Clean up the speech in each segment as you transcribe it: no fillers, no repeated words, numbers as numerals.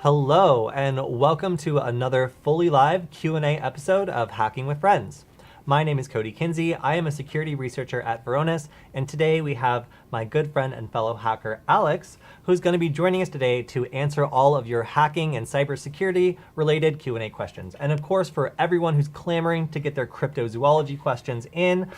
Hello, and welcome to another fully live Q&A episode of Hacking with Friends. My name is Kody Kinsey. I am a security researcher at Varonis, and today we have my good friend and fellow hacker, Alex, who's going to be joining us today to answer all of your hacking and cybersecurity related Q&A questions. And of course, for everyone who's clamoring to get their cryptozoology questions in,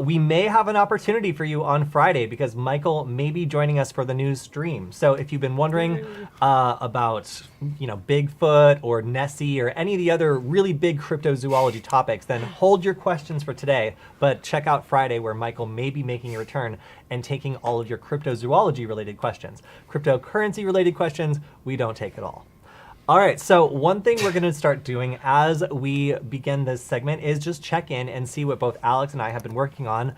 we may have an opportunity for you on Friday because Michael may be joining us for the news stream. So if you've been wondering about, Bigfoot or Nessie or any of the other really big cryptozoology topics, then hold your questions for today, but check out Friday where Michael may be making a return and taking all of your cryptozoology related questions. Cryptocurrency related questions, we don't take at all. All right, so one thing we're gonna start doing as we begin this segment is just check in and see what both Alex and I have been working on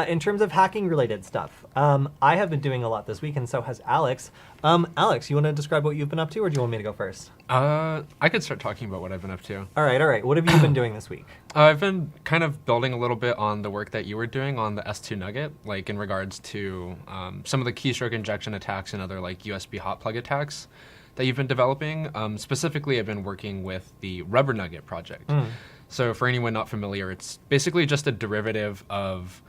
in terms of hacking related stuff. I have been doing a lot this week and so has Alex. Alex, you wanna describe what you've been up to or do you want me to go first? I could start talking about what I've been up to. All right. What have you been doing this week? I've been kind of building a little bit on the work that you were doing on the S2 Nugget, like in regards to some of the keystroke injection attacks and other like USB hot plug attacks that you've been developing. Specifically, I've been working with the Rubber Nugget project. So for anyone not familiar, it's basically just a derivative of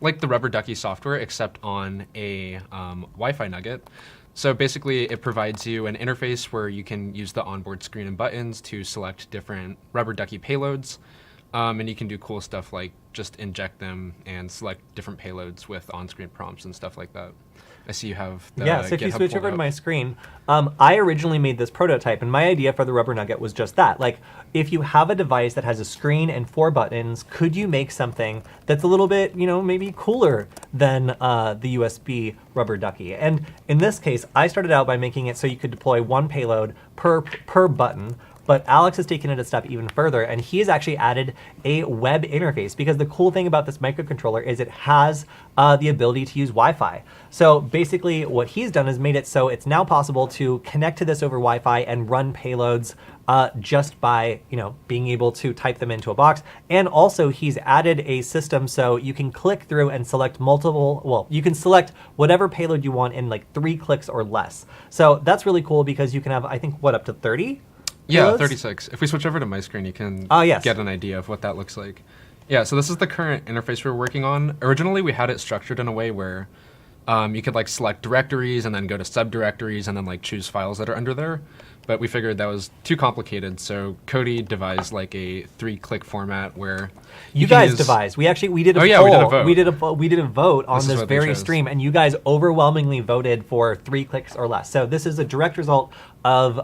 like the Rubber Ducky software, except on a Wi-Fi nugget. So basically, it provides you an interface where you can use the onboard screen and buttons to select different Rubber Ducky payloads. And you can do cool stuff like just inject them and select different payloads with on-screen prompts and stuff like that. I see you have the so if you GitHub switch over pulled to up. my screen, I originally made this prototype, and my idea for the Rubber Nugget was just that. Like, if you have a device that has a screen and 4 buttons, could you make something that's a little bit, maybe cooler than the USB Rubber Ducky? And in this case, I started out by making it so you could deploy one payload per button. But Alex has taken it a step even further, and he has actually added a web interface because the cool thing about this microcontroller is it has the ability to use Wi-Fi. So basically what he's done is made it so it's now possible to connect to this over Wi-Fi and run payloads just by being able to type them into a box. And also he's added a system so you can click through and select you can select whatever payload you want in like 3 clicks or less. So that's really cool because you can have, I think, up to 30? Yeah, 36. If we switch over to my screen, you can get an idea of what that looks like. Yeah, so this is the current interface we're working on. Originally, we had it structured in a way where you could like select directories and then go to subdirectories and then like choose files that are under there. But we figured that was too complicated, so Kody devised like a 3-click format where you guys devised. We did a poll. We did a vote on this very stream, and you guys overwhelmingly voted for 3 clicks or less. So this is a direct result of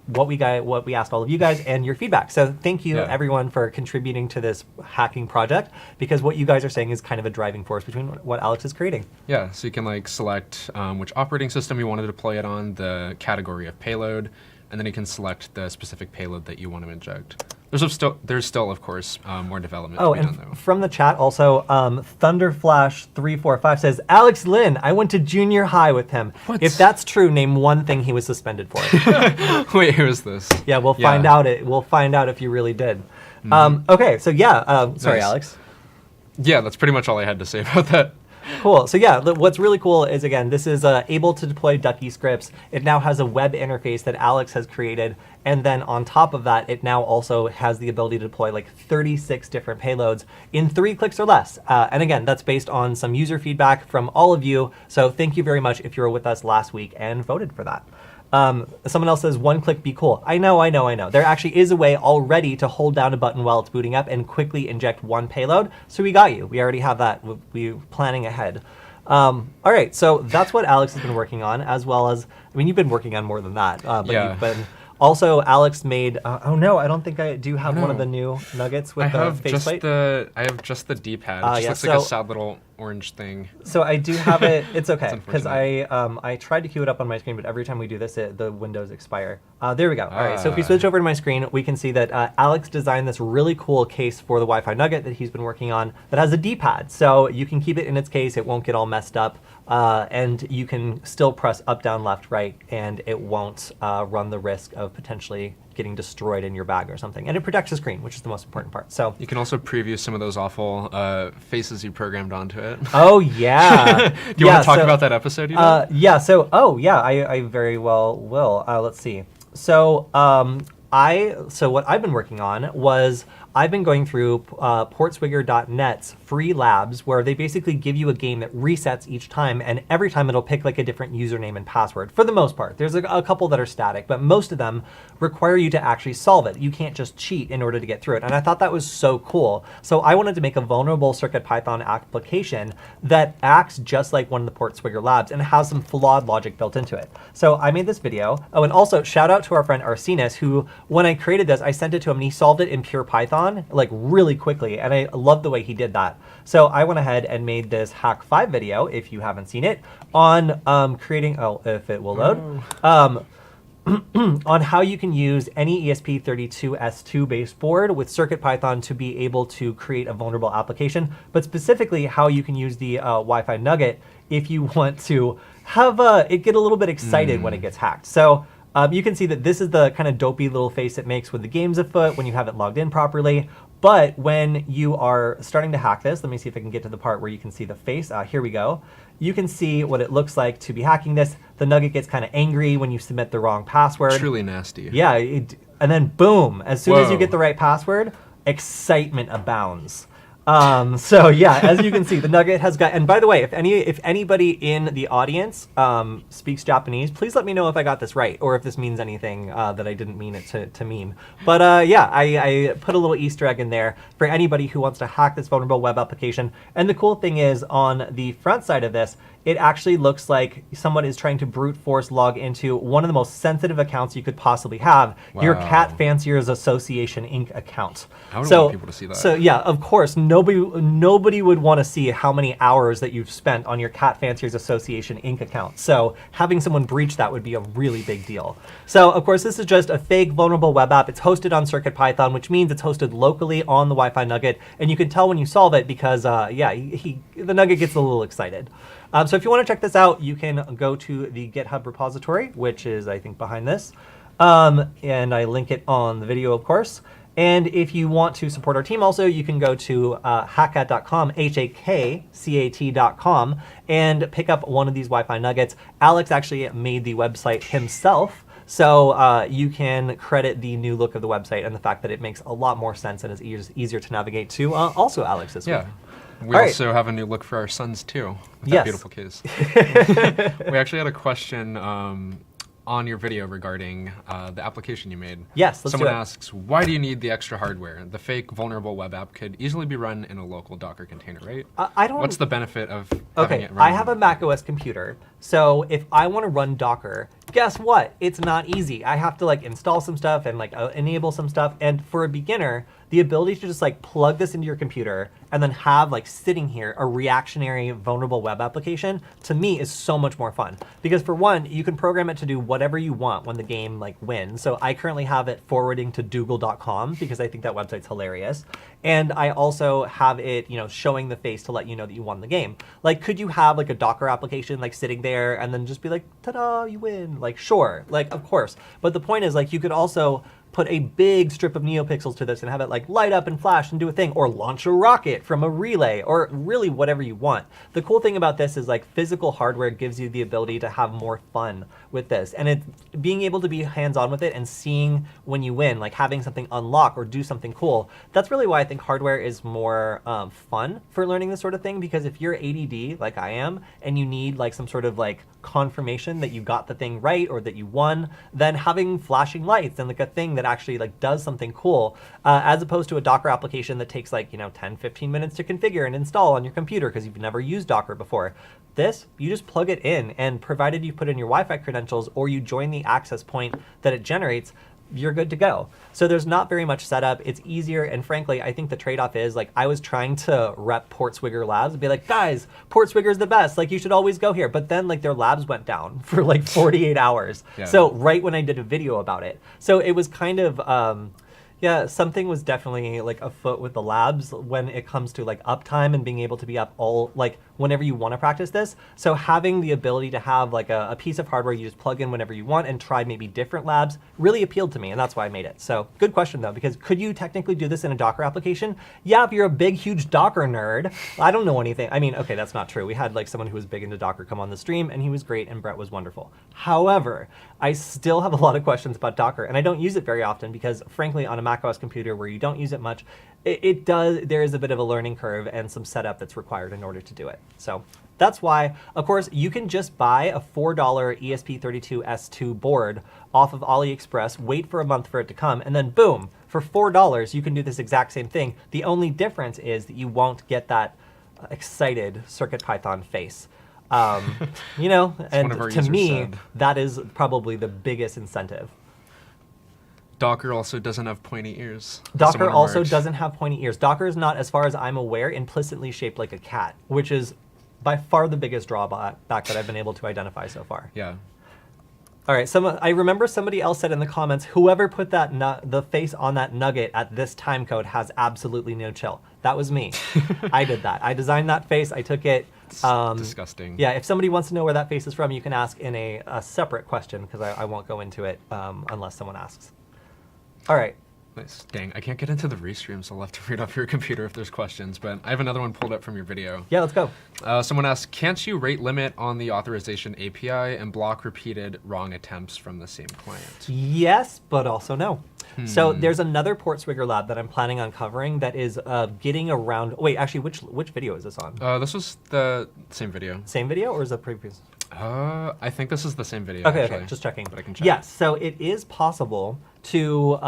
what we asked all of you guys and your feedback. So thank you everyone for contributing to this hacking project, because what you guys are saying is kind of a driving force between what Alex is creating. Yeah, so you can like select which operating system you want to deploy it on, the category of payload, and then you can select the specific payload that you want to inject. There's still, of course, more development to be done, though. From the chat also, Thunderflash345 says, Alex Lin, I went to junior high with him. What? If that's true, name one thing he was suspended for. Wait, who is this? Yeah, we'll find out. We'll find out if you really did. Okay, so sorry, Nice. Alex. Yeah, that's pretty much all I had to say about that. Cool. So what's really cool is, again, this is able to deploy Ducky scripts. It now has a web interface that Alex has created. And then on top of that, it now also has the ability to deploy like 36 different payloads in 3 clicks or less. And again, that's based on some user feedback from all of you. So thank you very much if you were with us last week and voted for that. Someone else says, 1 click be cool. I know. There actually is a way already to hold down a button while it's booting up and quickly inject 1 payload. So we got you. We already have that. We're planning ahead. All right, so that's what Alex has been working on, as well as, you've been working on more than that. But you've been... Also, Alex made, I don't think I do have one of the new nuggets with the faceplate. I have just the D-pad. It just looks like a sad little orange thing. So I do have it. It's okay, because I tried to queue it up on my screen, but every time we do this, the windows expire. There we go. All right, so if we switch over to my screen, we can see that Alex designed this really cool case for the Wi-Fi Nugget that he's been working on that has a D-pad. So you can keep it in its case. It won't get all messed up. And you can still press up, down, left, right, and it won't run the risk of potentially getting destroyed in your bag or something. And it protects the screen, which is the most important part. So you can also preview some of those awful faces you programmed onto it. Oh, yeah. Do you want to talk about that episode you did? Yeah, so, I very well will. Let's see. So, so what I've been working on was I've been going through portswigger.net's free labs where they basically give you a game that resets each time, and every time it'll pick like a different username and password for the most part. There's a couple that are static, but most of them require you to actually solve it. You can't just cheat in order to get through it. And I thought that was so cool. So I wanted to make a vulnerable CircuitPython application that acts just like one of the Portswigger labs and has some flawed logic built into it. So I made this video. Oh, and also shout out to our friend Arsenis, who when I created this, I sent it to him and he solved it in pure Python like really quickly, and I love the way he did that. So I went ahead and made this Hack 5 video, if you haven't seen it, on creating, if it will load, on how you can use any ESP32S2 based board with CircuitPython to be able to create a vulnerable application, but specifically how you can use the Wi-Fi Nugget if you want to have it get a little bit excited when it gets hacked. So you can see that this is the kind of dopey little face it makes when the game's afoot, when you haven't logged in properly. But when you are starting to hack this, let me see if I can get to the part where you can see the face. Here we go. You can see what it looks like to be hacking this. The Nugget gets kind of angry when you submit the wrong password. Truly nasty. Yeah, and then boom, as soon as you get the right password, excitement abounds. So yeah, as you can see, the Nugget has got, and by the way, if anybody in the audience speaks Japanese, please let me know if I got this right, or if this means anything that I didn't mean it to mean. But yeah, I put a little Easter egg in there for anybody who wants to hack this vulnerable web application. And the cool thing is, on the front side of this, it actually looks like someone is trying to brute force log into one of the most sensitive accounts you could possibly have, your Cat Fanciers Association Inc. account. I would want people to see that. So yeah, of course, nobody would want to see how many hours that you've spent on your Cat Fanciers Association Inc. account. So having someone breach that would be a really big deal. So of course, this is just a fake vulnerable web app. It's hosted on CircuitPython, which means it's hosted locally on the Wi-Fi Nugget, and you can tell when you solve it because yeah, the Nugget gets a little excited. So if you want to check this out, you can go to the GitHub repository, which is, I think, behind this. And I link it on the video, of course. And if you want to support our team also, you can go to hackcat.com, HAKCAT.com, and pick up one of these Wi-Fi Nuggets. Alex actually made the website himself, so you can credit the new look of the website and the fact that it makes a lot more sense and is easier to navigate to also Alex this week. We also have a new look for our sons, too, with that beautiful case. We actually had a question on your video regarding the application you made. Yes, let's Someone do it. asks, why do you need the extra hardware? The fake vulnerable web app could easily be run in a local Docker container, right? I don't... What's the benefit of having it run? I have a macOS computer, so if I want to run Docker, guess what? It's not easy. I have to like install some stuff and like enable some stuff. And for a beginner, the ability to just like plug this into your computer and then have like sitting here a reactionary vulnerable web application, to me is so much more fun. Because for one, you can program it to do whatever you want when the game like wins. So I currently have it forwarding to Dougal.com because I think that website's hilarious. And I also have it, showing the face to let you know that you won the game. Like, could you have like a Docker application like sitting there and then just be like, ta-da, you win? Like, sure, like, of course. But the point is, like, you could also put a big strip of NeoPixels to this and have it like light up and flash and do a thing, or launch a rocket from a relay, or really whatever you want. The cool thing about this is like physical hardware gives you the ability to have more fun with this, and it's being able to be hands-on with it and seeing when you win, like having something unlock or do something cool. That's really why I think hardware is more fun for learning this sort of thing, because if you're ADD like I am and you need like some sort of like confirmation that you got the thing right or that you won, then having flashing lights and like a thing that actually like does something cool, as opposed to a Docker application that takes like 10-15 minutes to configure and install on your computer because you've never used Docker before. This, you just plug it in, and provided you put in your Wi-Fi credentials or you join the access point that it generates, you're good to go. So there's not very much setup. It's easier, and frankly, I think the trade-off is like I was trying to rep Portswigger Labs and be like, guys, Portswigger's the best. Like, you should always go here. But then like their labs went down for like 48 hours. Yeah. So right when I did a video about it, so it was kind of yeah, something was definitely like afoot with the labs when it comes to like uptime and being able to be up all like whenever you want to practice this. So having the ability to have like a piece of hardware you just plug in whenever you want and try maybe different labs really appealed to me, and that's why I made it. So good question though, because could you technically do this in a Docker application? Yeah, if you're a big, huge Docker nerd. I don't know anything. I mean, okay, that's not true. We had like someone who was big into Docker come on the stream, and he was great, and Brett was wonderful. However, I still have a lot of questions about Docker, and I don't use it very often because, frankly, on a macOS computer where you don't use it much, there is a bit of a learning curve and some setup that's required in order to do it. So that's why, of course, you can just buy a $4 ESP32S2 board off of AliExpress, wait for a month for it to come, and then boom, for $4, you can do this exact same thing. The only difference is that you won't get that excited CircuitPython face. You know, and to me, that is probably the biggest incentive. Docker also doesn't have pointy ears. Docker also doesn't have pointy ears. Docker is not, as far as I'm aware, implicitly shaped like a cat, which is by far the biggest drawback that I've been able to identify so far. Yeah. All right, I remember somebody else said in the comments, whoever put the face on that nugget at this time code has absolutely no chill. That was me. I did that. I designed that face. I took it. It's disgusting. Yeah, if somebody wants to know where that face is from, you can ask in a separate question, because I won't go into it unless someone asks. All right. Nice. Dang, I can't get into the restream, so I'll have to read off your computer if there's questions, but I have another one pulled up from your video. Yeah, let's go. Someone asked, can't you rate limit on the authorization API and block repeated wrong attempts from the same client? Yes, but also no. So there's another Portswigger lab that I'm planning on covering that is getting around... Wait, actually, which video is this on? This was the same video. Same video, or is it previous? I think this is the same video. Okay, actually. okay, just checking. But I can check. Yes, so it is possible to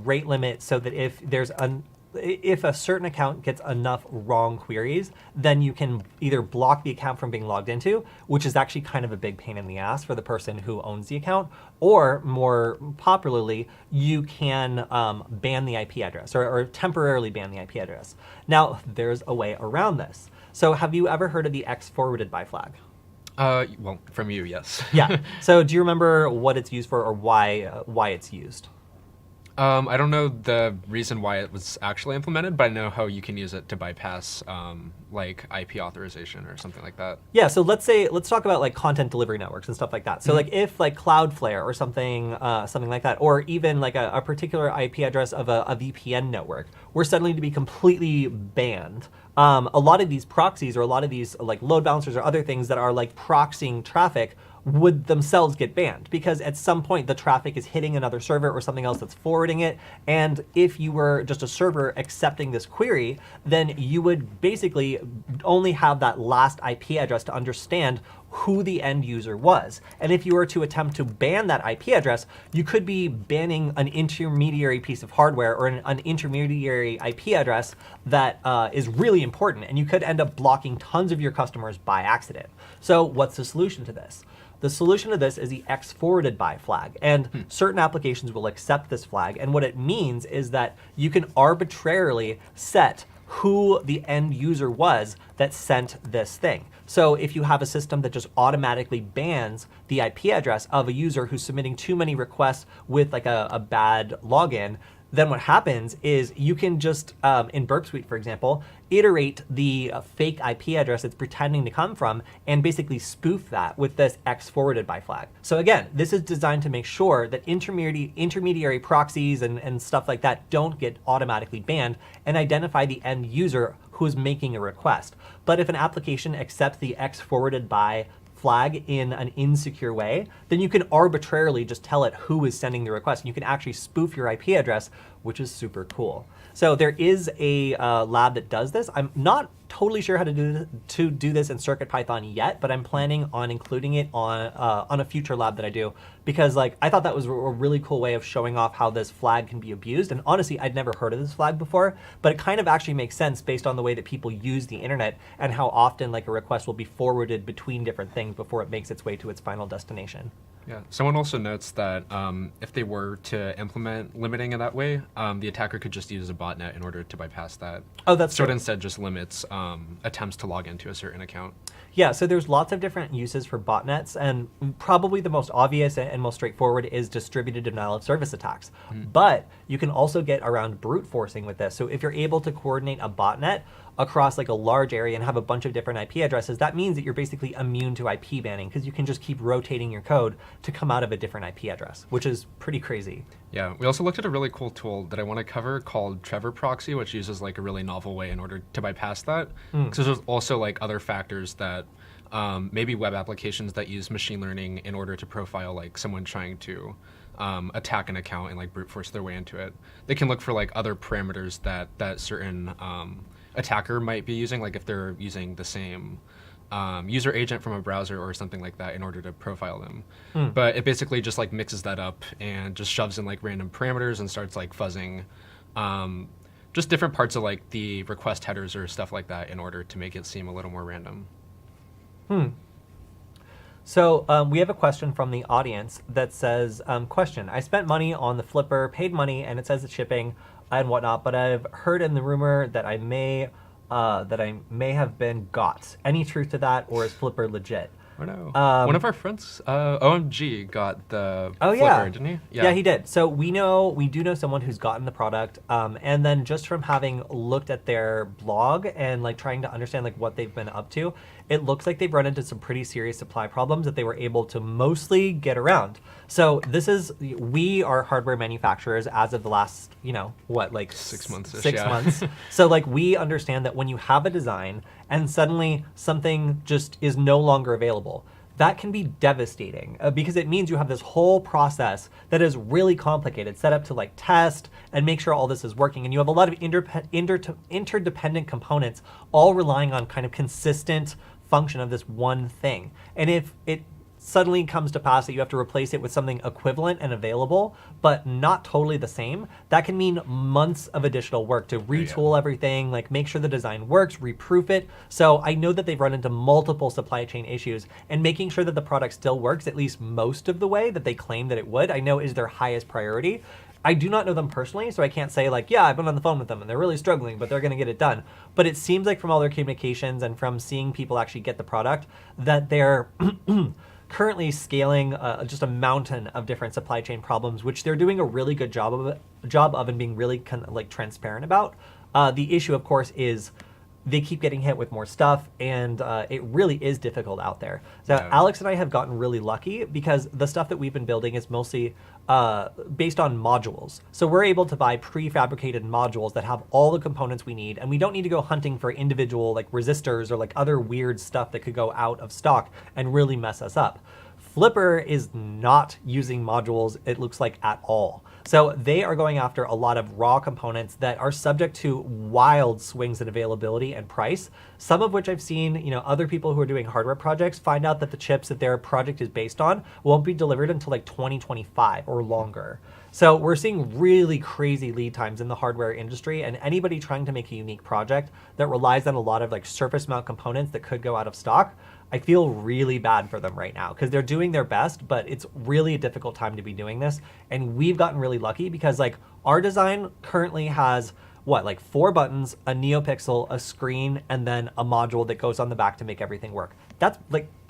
rate limit so that if a certain account gets enough wrong queries, then you can either block the account from being logged into, which is actually kind of a big pain in the ass for the person who owns the account, or more popularly, you can ban the IP address or temporarily ban the IP address. Now, there's a way around this. So have you ever heard of the X forwarded by flag? Well, from you, yes. Yeah. So do you remember what it's used for or why it's used? I don't know the reason why it was actually implemented, but I know how you can use it to bypass like IP authorization or something like that. Yeah, so let's talk about like content delivery networks and stuff like that. So like if like Cloudflare or something like that, or even like a particular IP address of a VPN network were suddenly to be completely banned. A lot of these proxies or a lot of these like load balancers or other things that are like proxying traffic would themselves get banned, because at some point the traffic is hitting another server or something else that's forwarding it. And if you were just a server accepting this query, then you would basically only have that last IP address to understand who the end user was. And if you were to attempt to ban that IP address, you could be banning an intermediary piece of hardware or an intermediary IP address that is really important, and you could end up blocking tons of your customers by accident. So what's the solution to this? The solution to this is the X forwarded by flag, and certain applications will accept this flag. And what it means is that you can arbitrarily set who the end user was that sent this thing. So if you have a system that just automatically bans the IP address of a user who's submitting too many requests with like a bad login, then what happens is you can just, in Burp Suite, for example, iterate the fake IP address it's pretending to come from and basically spoof that with this X forwarded by flag. So again, this is designed to make sure that intermediary proxies and stuff like that don't get automatically banned and identify the end user who's making a request. But if an application accepts the X forwarded by flag in an insecure way, then you can arbitrarily just tell it who is sending the request. And you can actually spoof your IP address, which is super cool. So there is a lab that does this. I'm not totally sure how to do this in CircuitPython yet, but I'm planning on including it on a future lab that I do, because like I thought that was a really cool way of showing off how this flag can be abused. And honestly, I'd never heard of this flag before, but it kind of actually makes sense based on the way that people use the internet and how often like a request will be forwarded between different things before it makes its way to its final destination. Yeah. Someone also notes that if they were to implement limiting in that way, the attacker could just use a botnet in order to bypass that. Oh, that's so true. it instead just limits attempts to log into a certain account. Yeah, so there's lots of different uses for botnets, and probably the most obvious and most straightforward is distributed denial of service attacks. But you can also get around brute forcing with this. So if you're able to coordinate a botnet across like a large area and have a bunch of different IP addresses, that means that you're basically immune to IP banning because you can just keep rotating your code to come out of a different IP address, which is pretty crazy. Yeah, we also looked at a really cool tool that I want to cover called Trevor Proxy, which uses like a really novel way in order to bypass that. Because there's also like other factors that maybe web applications that use machine learning in order to profile like someone trying to attack an account and like brute force their way into it. They can look for like other parameters that certain attacker might be using, like if they're using the same user agent from a browser or something like that in order to profile them. But it basically just like mixes that up and just shoves in like random parameters and starts like fuzzing just different parts of like the request headers or stuff like that in order to make it seem a little more random. So we have a question from the audience that says, question, I spent money on the flipper, paid money, and it says it's shipping and whatnot, but I've heard in the rumor that I may have been got. Any truth to that, or is flipper legit? I know. One of our friends, OMG, got the flipper, yeah. didn't he? Yeah, he did. So we do know someone who's gotten the product, and then just from having looked at their blog and like trying to understand like what they've been up to, it looks like they've run into some pretty serious supply problems that they were able to mostly get around. So we are hardware manufacturers as of the last, 6 months. 6 months. So like we understand that when you have a design and suddenly something just is no longer available, that can be devastating because it means you have this whole process that is really complicated, set up to like test and make sure all this is working. And you have a lot of interdependent components all relying on kind of consistent function of this one thing. And if it suddenly comes to pass that you have to replace it with something equivalent and available, but not totally the same, that can mean months of additional work to retool everything, like make sure the design works, reproof it. So I know that they've run into multiple supply chain issues, and making sure that the product still works at least most of the way that they claim that it would, I know is their highest priority. I do not know them personally, so I can't say like, yeah, I've been on the phone with them and they're really struggling, but they're going to get it done. But it seems like from all their communications and from seeing people actually get the product that they're currently scaling just a mountain of different supply chain problems, which they're doing a really good job of and being really kind of like transparent about. The issue, of course, is they keep getting hit with more stuff, and it really is difficult out there. So Alex and I have gotten really lucky because the stuff that we've been building is mostly based on modules. So we're able to buy prefabricated modules that have all the components we need, and we don't need to go hunting for individual like resistors or like other weird stuff that could go out of stock and really mess us up. Flipper is not using modules, it looks like, at all. So they are going after a lot of raw components that are subject to wild swings in availability and price, some of which I've seen, other people who are doing hardware projects find out that the chips that their project is based on won't be delivered until like 2025 or longer. So we're seeing really crazy lead times in the hardware industry, and anybody trying to make a unique project that relies on a lot of like surface mount components that could go out of stock, I feel really bad for them right now because they're doing their best, but it's really a difficult time to be doing this. And we've gotten really lucky because like our design currently has 4 buttons, a NeoPixel, a screen, and then a module that goes on the back to make everything work. That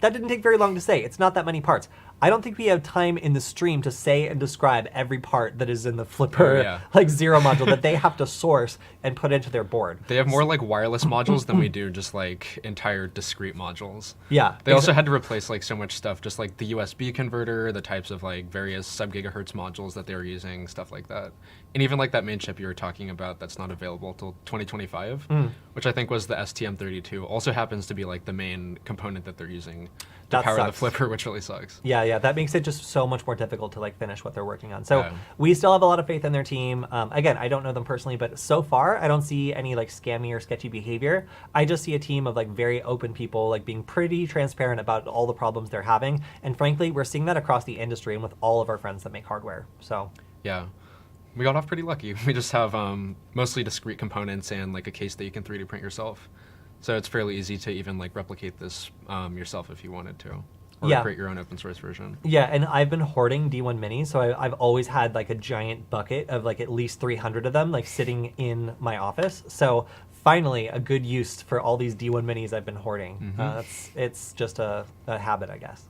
didn't take very long to say. It's not that many parts. I don't think we have time in the stream to say and describe every part that is in the Flipper Zero module that they have to source and put into their board. They have more like wireless modules than we do just like entire discrete modules. Yeah. They also had to replace like so much stuff, just like the USB converter, the types of like various sub-gigahertz modules that they were using, stuff like that. And even like that main chip you were talking about that's not available till 2025, which I think was the STM32, also happens to be like the main component that they're using to power the Flipper, which really sucks. Yeah, that makes it just so much more difficult to like finish what they're working on. So we still have a lot of faith in their team. Again, I don't know them personally, but so far I don't see any like scammy or sketchy behavior. I just see a team of like very open people like being pretty transparent about all the problems they're having. And frankly, we're seeing that across the industry and with all of our friends that make hardware. So yeah. We got off pretty lucky. We just have mostly discrete components and like a case that you can 3D print yourself. So it's fairly easy to even like replicate this yourself if you wanted to, or create your own open source version. Yeah, and I've been hoarding D1 minis, so I've always had like a giant bucket of like at least 300 of them like sitting in my office. So finally, a good use for all these D1 minis I've been hoarding. It's just a habit, I guess.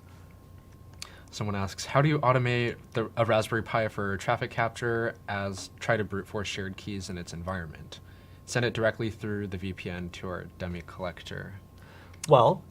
Someone asks, how do you automate a Raspberry Pi for traffic capture as try to brute force shared keys in its environment? send it directly through the VPN to our dummy collector. Well,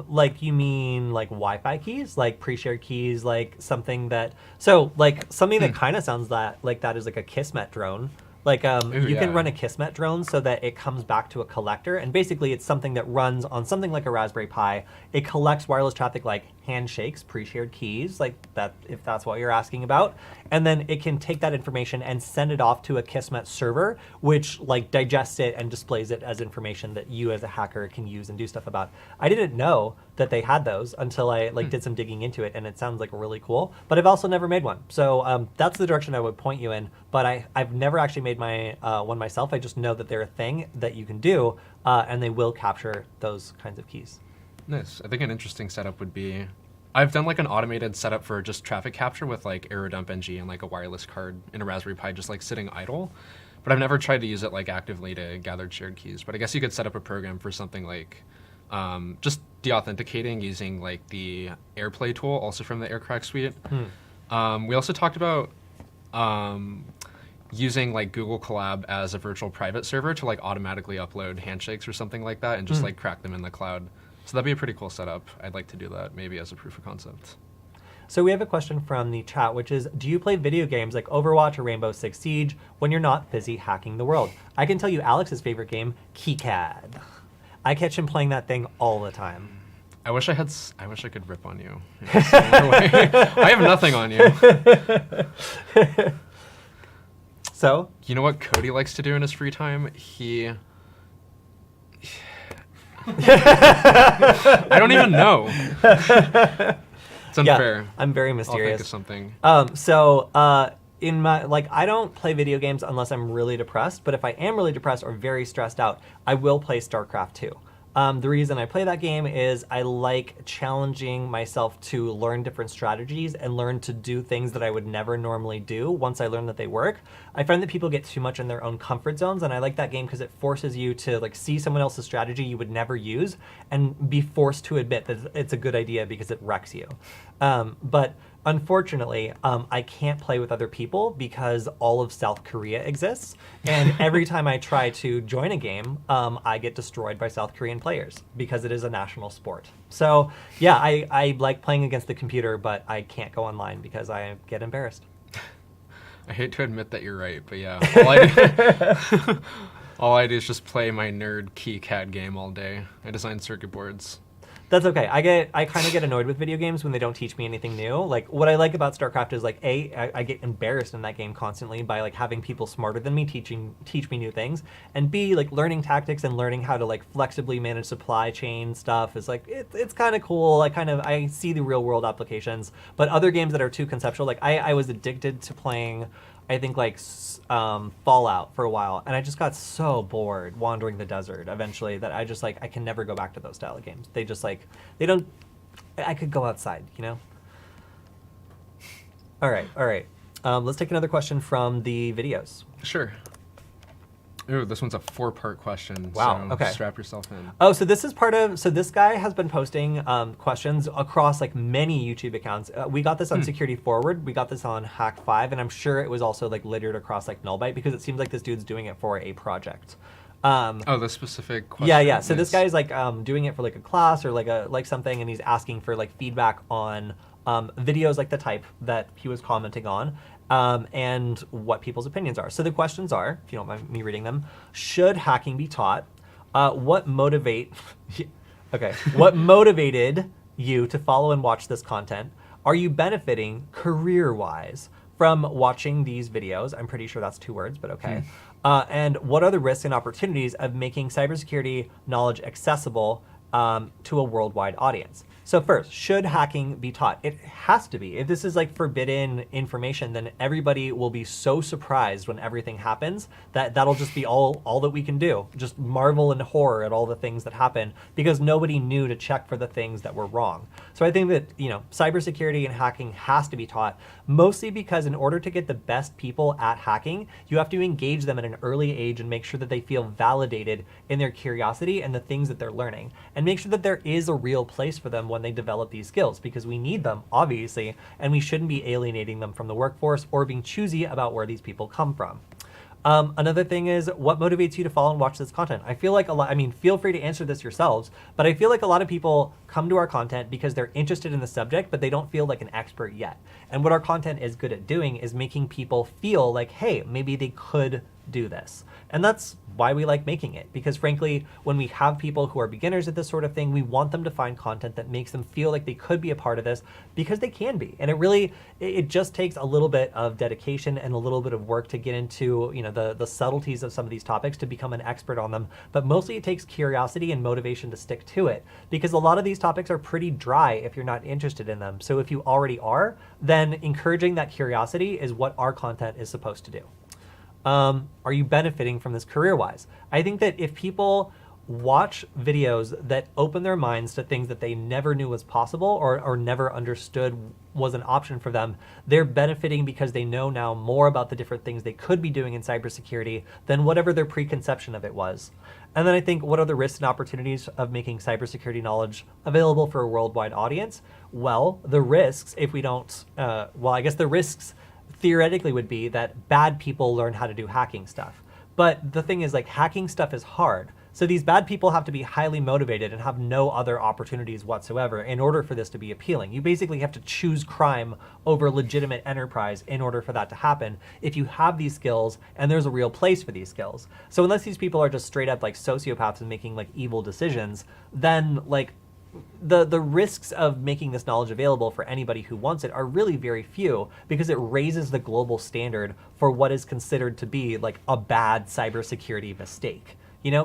like you mean like Wi-Fi keys, like pre-shared keys, like something that, so like something that kind of sounds like that is like a Kismet drone. Like you can run a Kismet drone so that it comes back to a collector, and basically it's something that runs on something like a Raspberry Pi. It collects wireless traffic like handshakes, pre-shared keys, like that, if that's what you're asking about, and then it can take that information and send it off to a Kismet server, which like digests it and displays it as information that you as a hacker can use and do stuff about. I didn't know that they had those until I like did some digging into it, and it sounds like really cool, but I've also never made one. So that's the direction I would point you in, but I've never actually made my one myself. I just know that they're a thing that you can do, and they will capture those kinds of keys. Nice. I think an interesting setup would be, I've done like an automated setup for just traffic capture with like AeroDump NG and like a wireless card in a Raspberry Pi just like sitting idle, but I've never tried to use it like actively to gather shared keys. But I guess you could set up a program for something like just deauthenticating using like the AirPlay tool, also from the AirCrack suite. We also talked about using like Google Collab as a virtual private server to like automatically upload handshakes or something like that and just like crack them in the cloud. So that'd be a pretty cool setup. I'd like to do that maybe as a proof of concept. So we have a question from the chat, which is, do you play video games like Overwatch or Rainbow Six Siege when you're not busy hacking the world? I can tell you Alex's favorite game, KeyCAD. I catch him playing that thing all the time. I wish I could rip on you. I have nothing on you. So? You know what Kody likes to do in his free time? I don't even know. It's unfair. Yeah, I'm very mysterious. I'll think of something. In my, like, I don't play video games unless I'm really depressed, but if I am really depressed or very stressed out, I will play StarCraft 2. The reason I play that game is I like challenging myself to learn different strategies and learn to do things that I would never normally do once I learn that they work. I find that people get too much in their own comfort zones, and I like that game because it forces you to like see someone else's strategy you would never use and be forced to admit that it's a good idea because it wrecks you. But unfortunately, I can't play with other people because all of South Korea exists. And every time I try to join a game, I get destroyed by South Korean players because it is a national sport. So yeah, I like playing against the computer, but I can't go online because I get embarrassed. I hate to admit that you're right, but yeah, all I do is just play my nerd KeyCAD game all day. I design circuit boards. That's okay. I kind of get annoyed with video games when they don't teach me anything new. Like, what I like about StarCraft is, like, I get embarrassed in that game constantly by, like, having people smarter than me teach me new things. And B, like, learning tactics and learning how to, like, flexibly manage supply chain stuff is, like, it's kind of cool. I see the real-world applications. But other games that are too conceptual, like, I was addicted to playing, I think, like, Fallout for a while, and I just got so bored wandering the desert eventually that I just, like, I can never go back to those style of games. They just, like, they don't, I could go outside, you know? All right. Let's take another question from the videos. Sure. Ooh, this one's a 4-part question. Wow, so okay. Strap yourself in. Oh, so this is so this guy has been posting questions across like many YouTube accounts. We got this on SecurityFWD, we got this on Hack5, and I'm sure it was also like littered across like Nullbyte because it seems like this dude's doing it for a project. The specific question? Yeah. So this guy is like doing it for like a class or like something, and he's asking for like feedback on videos like the type that he was commenting on. And what people's opinions are. So the questions are, if you don't mind me reading them, should hacking be taught? What motivated you to follow and watch this content? Are you benefiting career-wise from watching these videos? I'm pretty sure that's 2 words, but okay. And what are the risks and opportunities of making cybersecurity knowledge accessible to a worldwide audience? So first, should hacking be taught? It has to be. If this is like forbidden information, then everybody will be so surprised when everything happens that that'll just be all that we can do. Just marvel in horror at all the things that happen because nobody knew to check for the things that were wrong. So I think that, you know, cybersecurity and hacking has to be taught, mostly because in order to get the best people at hacking, you have to engage them at an early age and make sure that they feel validated in their curiosity and the things that they're learning, and make sure that there is a real place for them when they develop these skills, because we need them, obviously, and we shouldn't be alienating them from the workforce or being choosy about where these people come from. Another thing is, what motivates you to follow and watch this content? I feel like feel free to answer this yourselves, but I feel like a lot of people come to our content because they're interested in the subject, but they don't feel like an expert yet. And what our content is good at doing is making people feel like, hey, maybe they could do this. And that's why we like making it, because frankly, when we have people who are beginners at this sort of thing, we want them to find content that makes them feel like they could be a part of this, because they can be. And it just takes a little bit of dedication and a little bit of work to get into, the subtleties of some of these topics to become an expert on them. But mostly it takes curiosity and motivation to stick to it, because a lot of these topics are pretty dry if you're not interested in them. So if you already are, then encouraging that curiosity is what our content is supposed to do. Are you benefiting from this career-wise? I think that if people watch videos that open their minds to things that they never knew was possible or never understood was an option for them, they're benefiting because they know now more about the different things they could be doing in cybersecurity than whatever their preconception of it was. And then I think, what are the risks and opportunities of making cybersecurity knowledge available for a worldwide audience? Well, the risks, if we don't, I guess the risks theoretically would be that bad people learn how to do hacking stuff. But the thing is, like, hacking stuff is hard. So these bad people have to be highly motivated and have no other opportunities whatsoever in order for this to be appealing. You basically have to choose crime over legitimate enterprise in order for that to happen if you have these skills and there's a real place for these skills. So unless these people are just straight up like sociopaths and making like evil decisions, then like the risks of making this knowledge available for anybody who wants it are really very few, because it raises the global standard for what is considered to be like a bad cybersecurity mistake.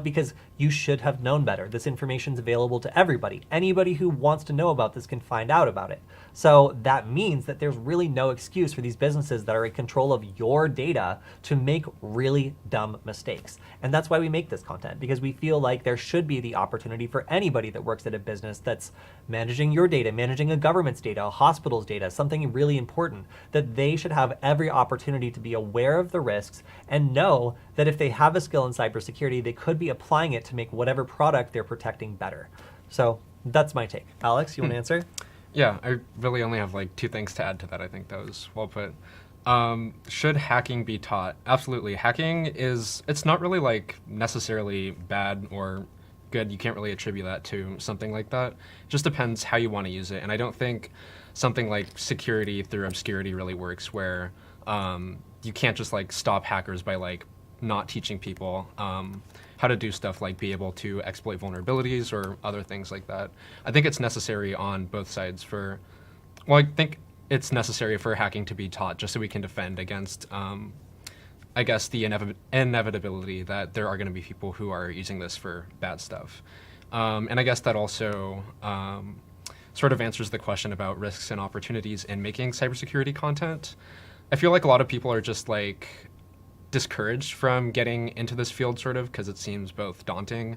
Because you should have known better. This information's available to everybody. Anybody who wants to know about this can find out about it. So that means that there's really no excuse for these businesses that are in control of your data to make really dumb mistakes. And that's why we make this content, because we feel like there should be the opportunity for anybody that works at a business that's managing your data, managing a government's data, a hospital's data, something really important, that they should have every opportunity to be aware of the risks and know that if they have a skill in cybersecurity, they could be applying it to make whatever product they're protecting better. So that's my take. Alex, you want to answer? Yeah, I really only have like two things to add to that. I think that was well put. Should hacking be taught? Absolutely. Hacking it's not really like necessarily bad or good. You can't really attribute that to something like that. It just depends how you want to use it. And I don't think something like security through obscurity really works, where you can't just like stop hackers by like not teaching people how to do stuff like be able to exploit vulnerabilities or other things like that. I think it's necessary on both sides I think it's necessary for hacking to be taught just so we can defend against, I guess, the inevitability that there are going to be people who are using this for bad stuff. And I guess that also sort of answers the question about risks and opportunities in making cybersecurity content. I feel like a lot of people are just like discouraged from getting into this field, sort of, because it seems both daunting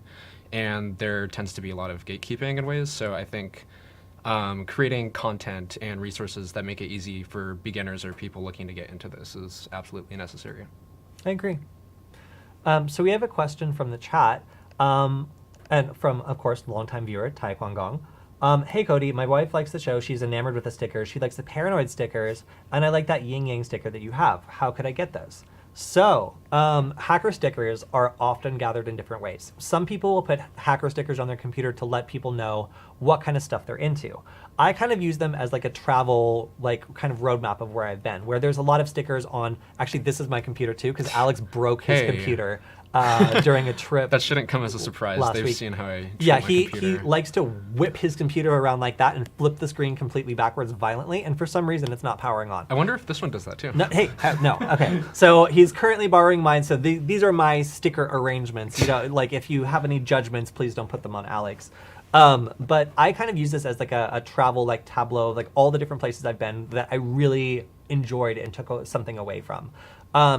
and there tends to be a lot of gatekeeping in ways. So I think creating content and resources that make it easy for beginners or people looking to get into this is absolutely necessary. I agree. So we have a question from the chat, and from, of course, longtime viewer, Tai Kwang Gong. Hey Kody, my wife likes the show. She's enamored with the stickers. She likes the paranoid stickers, and I like that yin yang sticker that you have. How could I get those? So, hacker stickers are often gathered in different ways. Some people will put hacker stickers on their computer to let people know what kind of stuff they're into. I kind of use them as like a travel, like kind of roadmap of where I've been, where there's a lot of stickers on, actually this is my computer too, because Alex broke his computer during a trip. That shouldn't come as a surprise. They've seen how I treat my computer. He likes to whip his computer around like that and flip the screen completely backwards violently, and for some reason it's not powering on. I wonder if this one does that too. No, no, okay. So he's currently borrowing mine, so these are my sticker arrangements. Like if you have any judgments, please don't put them on Alex. But I kind of use this as like a travel like tableau, like all the different places I've been that I really enjoyed and took something away from.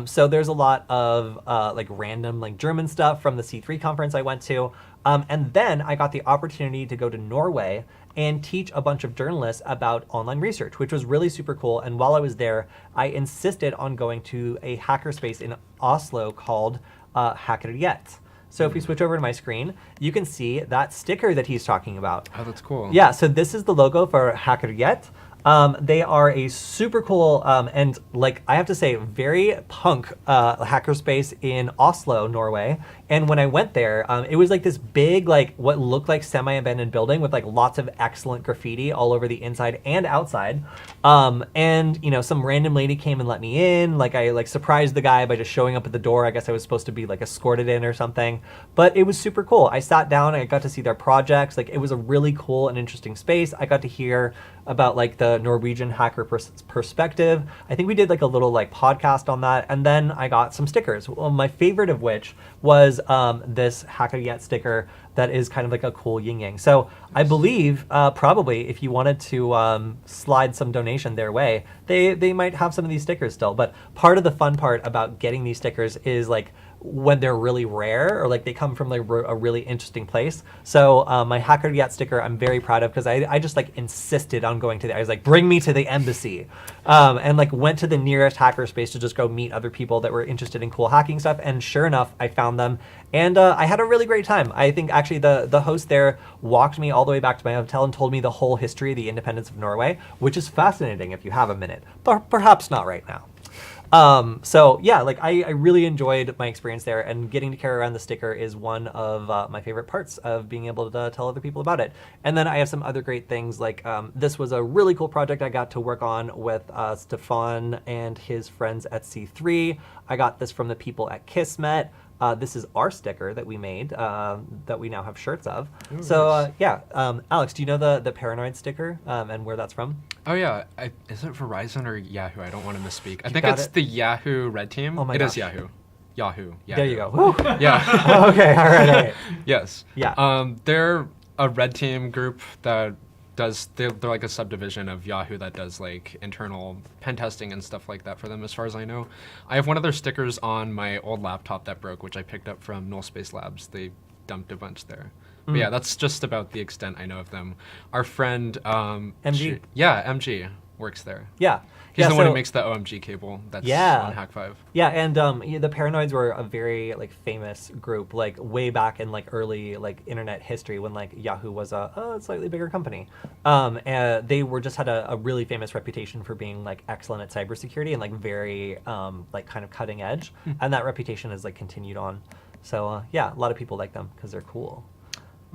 So there's a lot of like random like German stuff from the C3 conference I went to. And then I got the opportunity to go to Norway and teach a bunch of journalists about online research, which was really super cool. And while I was there, I insisted on going to a hackerspace in Oslo called SecurityFWD. So if we switch over to my screen, you can see that sticker that he's talking about. Oh, that's cool. Yeah, so this is the logo for SecurityFWD. They are a super cool and like I have to say very punk hackerspace in Oslo, Norway. And when I went there, it was like this big, like what looked like semi-abandoned building with like lots of excellent graffiti all over the inside and outside. And you know, some random lady came and let me in. Like I like surprised the guy by just showing up at the door. I guess I was supposed to be like escorted in or something. But it was super cool. I sat down and I got to see their projects. Like it was a really cool and interesting space. I got to hear about like the Norwegian hacker perspective. I think we did like a little like podcast on that. And then I got some stickers. Well, my favorite of which was this Hacker Yet sticker that is kind of like a cool yin yang. So I believe probably if you wanted to slide some donation their way, they might have some of these stickers still. But part of the fun part about getting these stickers is like when they're really rare or like they come from like a really interesting place. So my Hacker Yet sticker I'm very proud of because I just like insisted on going to I was like, bring me to the embassy, and like went to the nearest hackerspace to just go meet other people that were interested in cool hacking stuff. And sure enough, I found them and I had a really great time. I think actually the host there walked me all the way back to my hotel and told me the whole history of the independence of Norway, which is fascinating if you have a minute, but perhaps not right now. So yeah, like I really enjoyed my experience there, and getting to carry around the sticker is one of my favorite parts of being able to tell other people about it. And then I have some other great things, like this was a really cool project I got to work on with Stefan and his friends at C3. I got this from the people at Kismet. This is our sticker that we made that we now have shirts of. Ooh, so nice. Yeah, Alex, do you know the Paranoid sticker and where that's from? Oh yeah, is it Verizon or Yahoo? I don't want to misspeak. I think it's the Yahoo Red Team. Oh my gosh. It is Yahoo. Yahoo. There you go. Woo. Yeah. Okay, all right. Yes. Yeah. They're a Red Team group that they're like a subdivision of Yahoo that does like internal pen testing and stuff like that for them, as far as I know. I have one of their stickers on my old laptop that broke, which I picked up from Null Space Labs. They dumped a bunch there. But yeah, that's just about the extent I know of them. Our friend MG. MG works there. Yeah. He's the one who makes the OMG cable that's on Hack5. Yeah, and the Paranoids were a very like famous group, like way back in like early like internet history when like Yahoo was a slightly bigger company. And they were just had a really famous reputation for being like excellent at cybersecurity and like very like kind of cutting edge, and that reputation has like continued on. So yeah, a lot of people like them because they're cool.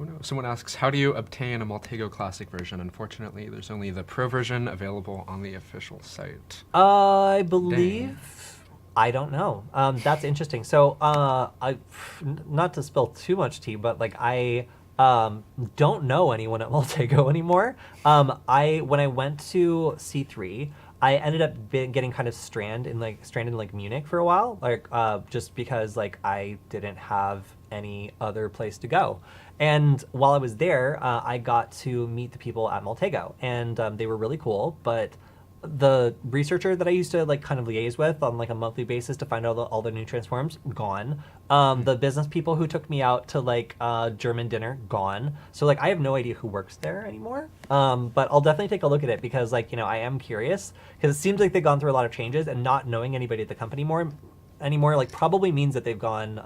Oh no. Someone asks, how do you obtain a Maltego Classic version? Unfortunately, there's only the Pro version available on the official site. I believe... I don't know. That's interesting. So, not to spill too much tea, but like I don't know anyone at Maltego anymore. When I went to C3, I ended up getting kind of stranded in like Munich for a while, like just because like I didn't have any other place to go. And while I was there, I got to meet the people at Maltego, and they were really cool. But the researcher that I used to like kind of liaise with on like a monthly basis to find out all the new transforms, gone. The business people who took me out to like German dinner, gone. So like I have no idea who works there anymore. But I'll definitely take a look at it because like, you know, I am curious because it seems like they've gone through a lot of changes, and not knowing anybody at the company anymore like probably means that they've gone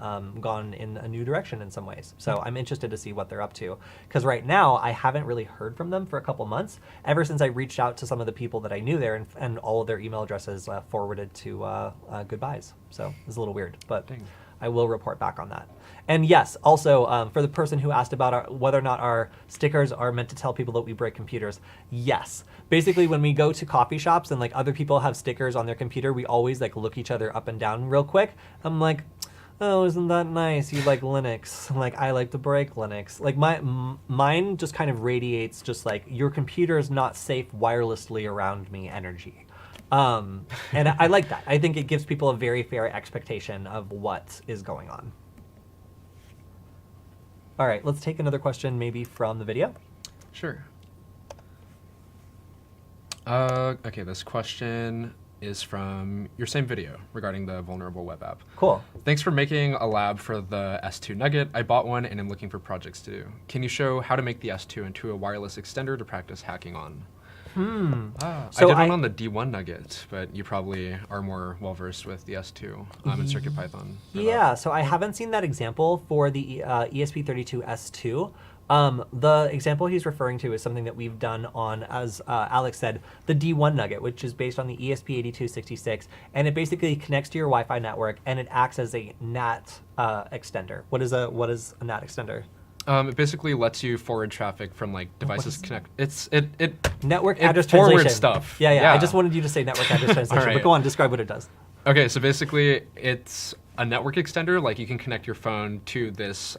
in a new direction in some ways. So I'm interested to see what they're up to, because right now I haven't really heard from them for a couple months, ever since I reached out to some of the people that I knew there, and all of their email addresses forwarded to goodbyes. So it's a little weird, but dang. I will report back on that. And yes, also for the person who asked about whether or not our stickers are meant to tell people that we break computers, yes. Basically, when we go to coffee shops and like other people have stickers on their computer, we always like look each other up and down real quick. I'm like, oh, isn't that nice? You like Linux? Like, I like to break Linux. Like mine just kind of radiates just like, your computer is not safe wirelessly around me energy. And I like that. I think it gives people a very fair expectation of what is going on. All right, let's take another question maybe from the video. Sure. Okay, this question is from your same video regarding the vulnerable web app. Cool. Thanks for making a lab for the S2 Nugget. I bought one and am looking for projects to do. Can you show how to make the S2 into a wireless extender to practice hacking on? So I did one on the D1 Nugget, but you probably are more well-versed with the S2 and CircuitPython. Yeah, so I haven't seen that example for the ESP32 S2, The example he's referring to is something that we've done on, as Alex said, the D1 Nugget, which is based on the ESP8266, and it basically connects to your Wi-Fi network, and it acts as a NAT extender. What is a NAT extender? It basically lets you forward traffic from like devices connect. It network address forward translation stuff. Yeah. I just wanted you to say network address translation, right. but go on, describe what it does. Okay, so basically it's a network extender. Like you can connect your phone to this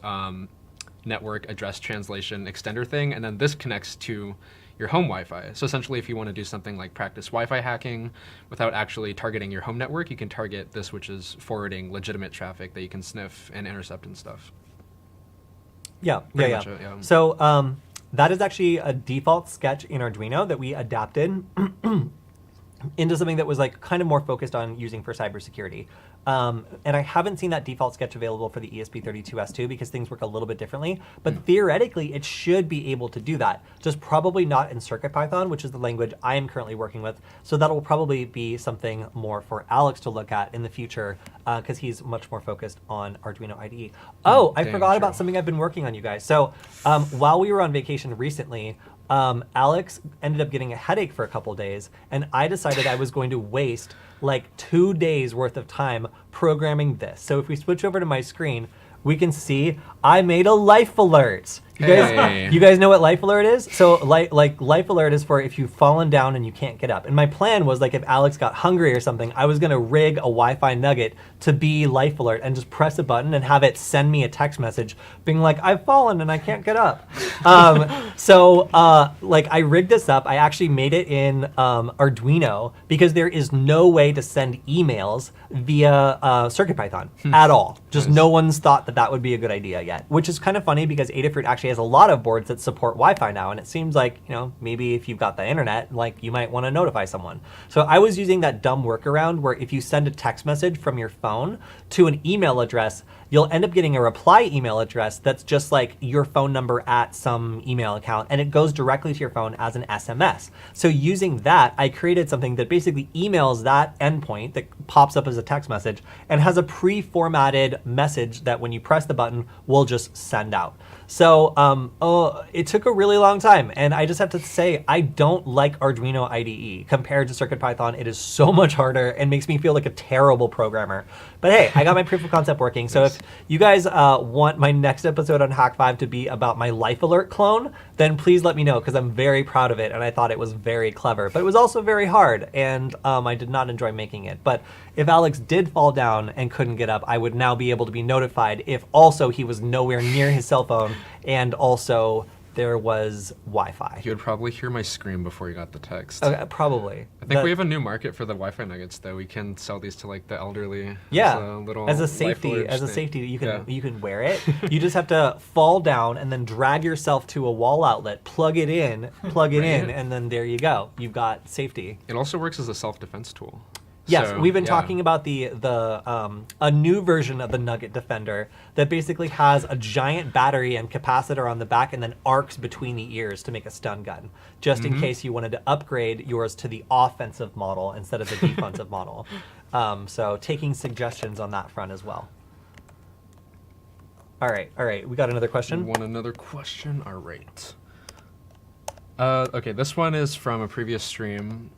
network address translation extender thing, and then this connects to your home Wi-Fi. So essentially, if you want to do something like practice Wi-Fi hacking without actually targeting your home network, you can target this, which is forwarding legitimate traffic that you can sniff and intercept and stuff. Yeah. Yeah. So that is actually a default sketch in Arduino that we adapted into something that was like kind of more focused on using for cybersecurity. And I haven't seen that default sketch available for the ESP32S2 because things work a little bit differently. But theoretically, it should be able to do that. Just probably not in CircuitPython, which is the language I am currently working with. So that'll probably be something more for Alex to look at in the future because he's much more focused on Arduino IDE. Oh, I forgot about something I've been working on, you guys. So while we were on vacation recently, Alex ended up getting a headache for a couple days, and I decided I was going to waste like 2 days worth of time programming this. So if we switch over to my screen, we can see I made a life alert. You guys know what life alert is? So like life alert is for if you've fallen down and you can't get up. And my plan was like if Alex got hungry or something, I was gonna rig a Wi-Fi nugget to be life alert and just press a button and have it send me a text message being like, I've fallen and I can't get up. Like I rigged this up. I actually made it in Arduino because there is no way to send emails via CircuitPython at all. Just no one's thought that would be a good idea yet, which is kind of funny because Adafruit actually has a lot of boards that support Wi-Fi now, and it seems like, you know, maybe if you've got the internet, like you might want to notify someone. So I was using that dumb workaround where if you send a text message from your phone to an email address, you'll end up getting a reply email address that's just like your phone number at some email account, and it goes directly to your phone as an SMS. So using that, I created something that basically emails that endpoint that pops up as a text message and has a pre-formatted message that when you press the button, will just send out. So it took a really long time, and I just have to say I don't like Arduino IDE compared to CircuitPython. It is so much harder and makes me feel like a terrible programmer. But hey, I got my proof of concept working. So if you guys want my next episode on Hack 5 to be about my Life Alert clone, then please let me know because I'm very proud of it and I thought it was very clever. But it was also very hard, and I did not enjoy making it. But if Alex did fall down and couldn't get up, I would now be able to be notified if also he was nowhere near his cell phone and also there was Wi-Fi. You would probably hear my scream before you got the text. Probably. I think we have a new market for the Wi-Fi nuggets, though. We can sell these to like the elderly. Yeah, as a safety, you can wear it. You just have to fall down and then drag yourself to a wall outlet, plug it in, and then there you go. You've got safety. It also works as a self-defense tool. Yes, so, we've been talking about a new version of the Nugget Defender that basically has a giant battery and capacitor on the back and then arcs between the ears to make a stun gun, just in case you wanted to upgrade yours to the offensive model instead of the defensive model. So taking suggestions on that front as well. All right, we got another question? We want another question? All right. Okay, this one is from a previous stream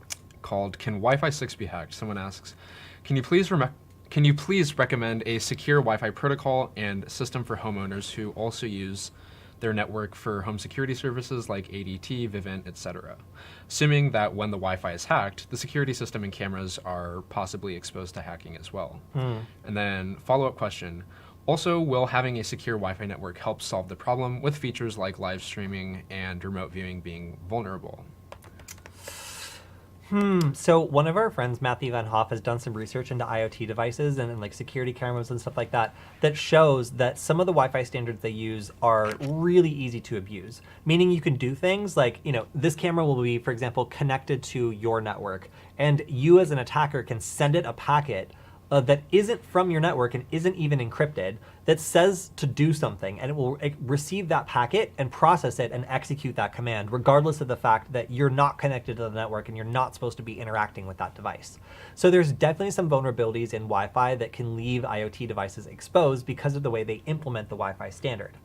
called Can Wi-Fi 6 be hacked? Someone asks, can you please recommend a secure Wi-Fi protocol and system for homeowners who also use their network for home security services like ADT, Vivint, etc. Assuming that when the Wi-Fi is hacked, the security system and cameras are possibly exposed to hacking as well. And then follow-up question, also, will having a secure Wi-Fi network help solve the problem with features like live streaming and remote viewing being vulnerable? So one of our friends, Matthew Van Hoff, has done some research into IoT devices and like security cameras and stuff like that shows that some of the Wi-Fi standards they use are really easy to abuse. Meaning you can do things like, you know, this camera will be, for example, connected to your network, and you as an attacker can send it a packet that isn't from your network and isn't even encrypted that says to do something, and it will receive that packet and process it and execute that command regardless of the fact that you're not connected to the network and you're not supposed to be interacting with that device. So there's definitely some vulnerabilities in Wi-Fi that can leave IoT devices exposed because of the way they implement the Wi-Fi standard.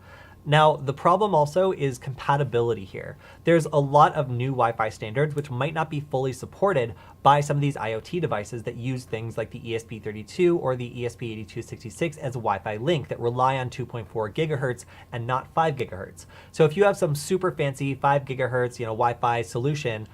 Now, the problem also is compatibility here. There's a lot of new Wi-Fi standards which might not be fully supported by some of these IoT devices that use things like the ESP32 or the ESP8266 as a Wi-Fi link that rely on 2.4 gigahertz and not 5 gigahertz. So if you have some super fancy 5 gigahertz, Wi-Fi solution,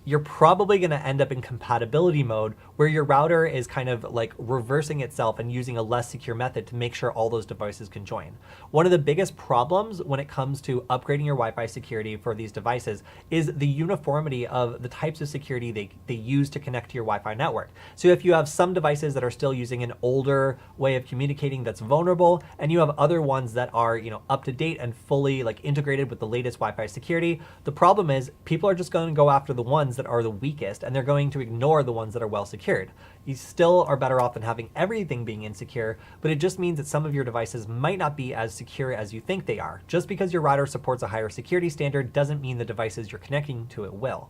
you're probably going to end up in compatibility mode where your router is kind of like reversing itself and using a less secure method to make sure all those devices can join. One of the biggest problems when it comes to upgrading your Wi-Fi security for these devices is the uniformity of the types of security they use to connect to your Wi-Fi network. So if you have some devices that are still using an older way of communicating that's vulnerable, and you have other ones that are up to date and fully like integrated with the latest Wi-Fi security, the problem is people are just going to go after the ones that are the weakest, and they're going to ignore the ones that are well secured. You still are better off than having everything being insecure, but it just means that some of your devices might not be as secure as you think they are. Just because your router supports a higher security standard doesn't mean the devices you're connecting to it will.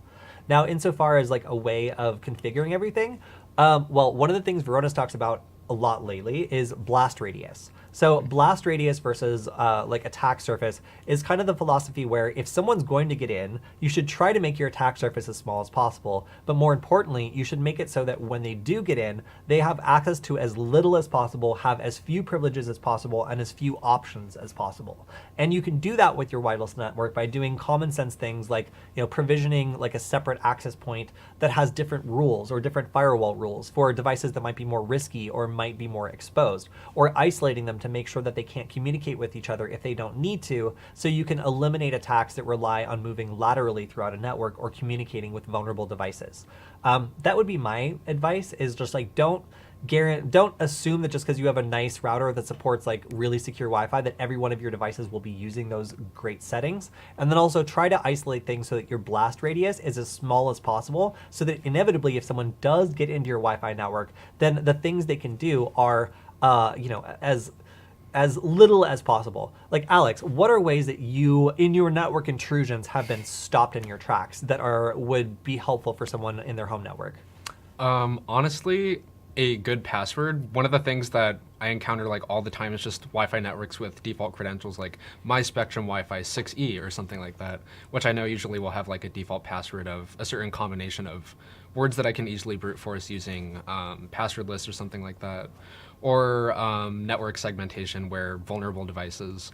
Now, insofar as like a way of configuring everything, well, one of the things Varonis talks about a lot lately is blast radius. So blast radius versus like attack surface is kind of the philosophy where if someone's going to get in, you should try to make your attack surface as small as possible. But more importantly, you should make it so that when they do get in, they have access to as little as possible, have as few privileges as possible, and as few options as possible. And you can do that with your wireless network by doing common sense things like provisioning like a separate access point that has different rules or different firewall rules for devices that might be more risky or might be more exposed, or isolating them to make sure that they can't communicate with each other if they don't need to, so you can eliminate attacks that rely on moving laterally throughout a network or communicating with vulnerable devices. That would be my advice, is just like don't assume that just because you have a nice router that supports like really secure Wi-Fi that every one of your devices will be using those great settings. And then also try to isolate things so that your blast radius is as small as possible, so that inevitably if someone does get into your Wi-Fi network, then the things they can do are as little as possible. Like Alex, what are ways that you, in your network intrusions, have been stopped in your tracks that would be helpful for someone in their home network? Honestly, a good password. One of the things that I encounter like all the time is just Wi-Fi networks with default credentials like My Spectrum Wi-Fi 6E or something like that, which I know usually will have like a default password of a certain combination of words that I can easily brute force using password lists or something like that. Or network segmentation where vulnerable devices,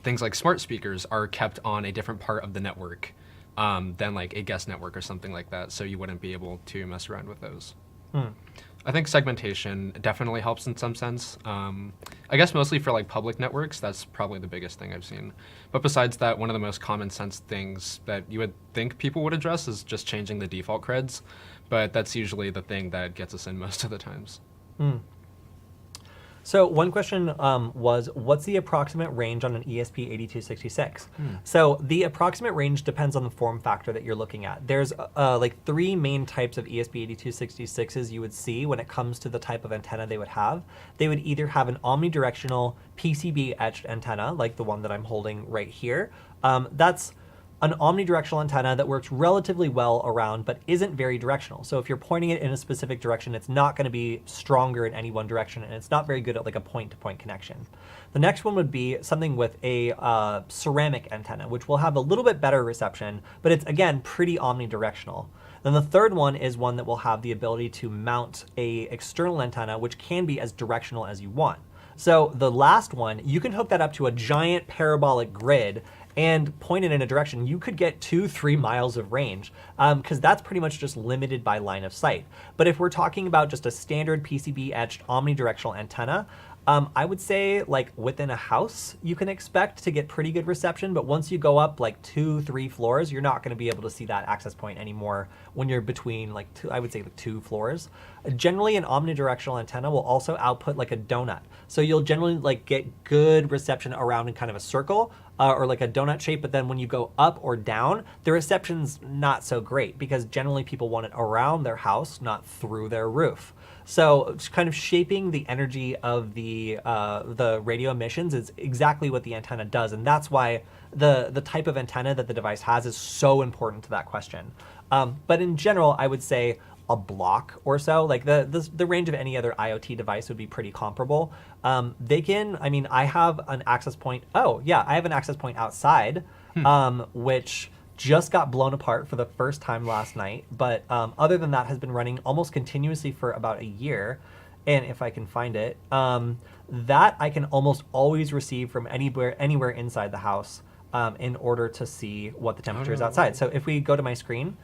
things like smart speakers, are kept on a different part of the network than like a guest network or something like that, so you wouldn't be able to mess around with those. I think segmentation definitely helps in some sense. I guess mostly for like public networks, that's probably the biggest thing I've seen. But besides that, one of the most common sense things that you would think people would address is just changing the default creds, but that's usually the thing that gets us in most of the times. So one question was, what's the approximate range on an ESP8266? So the approximate range depends on the form factor that you're looking at. There's like three main types of ESP8266s you would see when it comes to the type of antenna they would have. They would either have an omnidirectional PCB etched antenna, like the one that I'm holding right here. That's an omnidirectional antenna that works relatively well around, but isn't very directional. So if you're pointing it in a specific direction, it's not going to be stronger in any one direction, and it's not very good at like a point-to-point connection. The next one would be something with a ceramic antenna, which will have a little bit better reception, but it's, again, pretty omnidirectional. Then the third one is one that will have the ability to mount a external antenna, which can be as directional as you want. So the last one, you can hook that up to a giant parabolic grid and point it in a direction. You could get 2-3 miles of range, because that's pretty much just limited by line of sight. But if we're talking about just a standard PCB etched omnidirectional antenna, I would say like within a house, you can expect to get pretty good reception, but once you go up like 2-3 floors, you're not going to be able to see that access point anymore when you're between like I would say like 2 floors. Generally, an omnidirectional antenna will also output like a donut. So you'll generally like get good reception around in kind of a circle, or like a donut shape, but then when you go up or down, the reception's not so great because generally people want it around their house, not through their roof. So it's kind of shaping the energy of the radio emissions is exactly what the antenna does, and that's why the type of antenna that the device has is so important to that question. But in general, I would say a block or so. Like the range of any other IoT device would be pretty comparable. They can, I mean, I have an access point. Oh yeah, I have an access point outside, which just got blown apart for the first time last night. But other than that, has been running almost continuously for about a year. And if I can find it, that I can almost always receive from anywhere inside the house in order to see what the temperature is outside. So if we go to my screen,